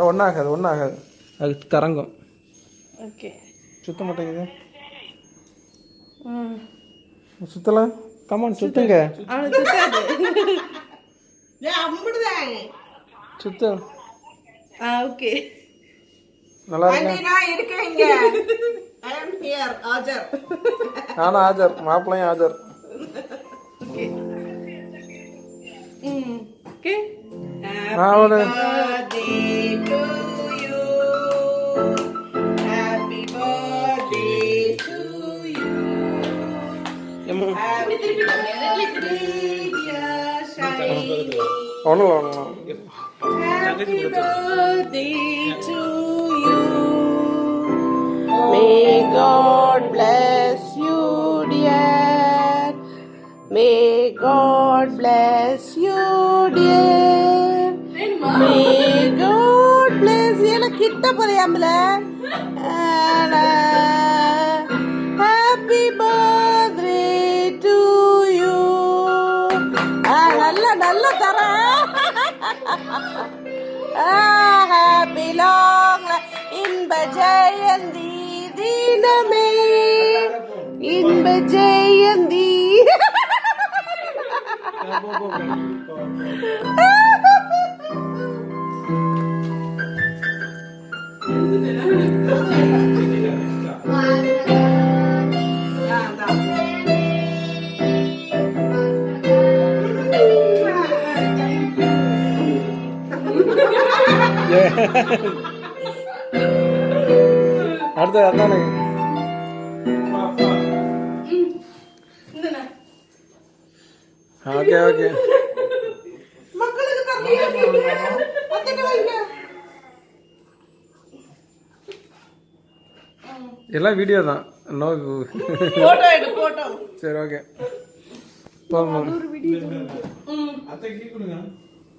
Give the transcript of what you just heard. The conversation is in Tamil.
ஒன்றாகாது அது கறங்கும். ஓகே சுத்த மாட்டேங்குது. சுத்தலாம். கமான் சுத்துங்க. சுத்து. ஓகே நல்லா இருக்கு. நானும் ஆஜர், மாப்பிள்ளையும் ஆஜர். Okay May God bless you, dear. May God bless you, dear. May God bless you. எனக்கு கிட்ட போறியாம்ல. Happy birthday to you. நல்ல தர. Happy long இன்ப ஜெயந்தி தினமே, இன்ப ஜெயந்தி. அடுத்து அதானே. Okay okay. எல்லாம் வீடியோ தான். நோ போட்டோ எடு போட்டோ. சரி ஓகே. போமா. ஒரு வீடியோ. அத்தை கீ கொடுங்க.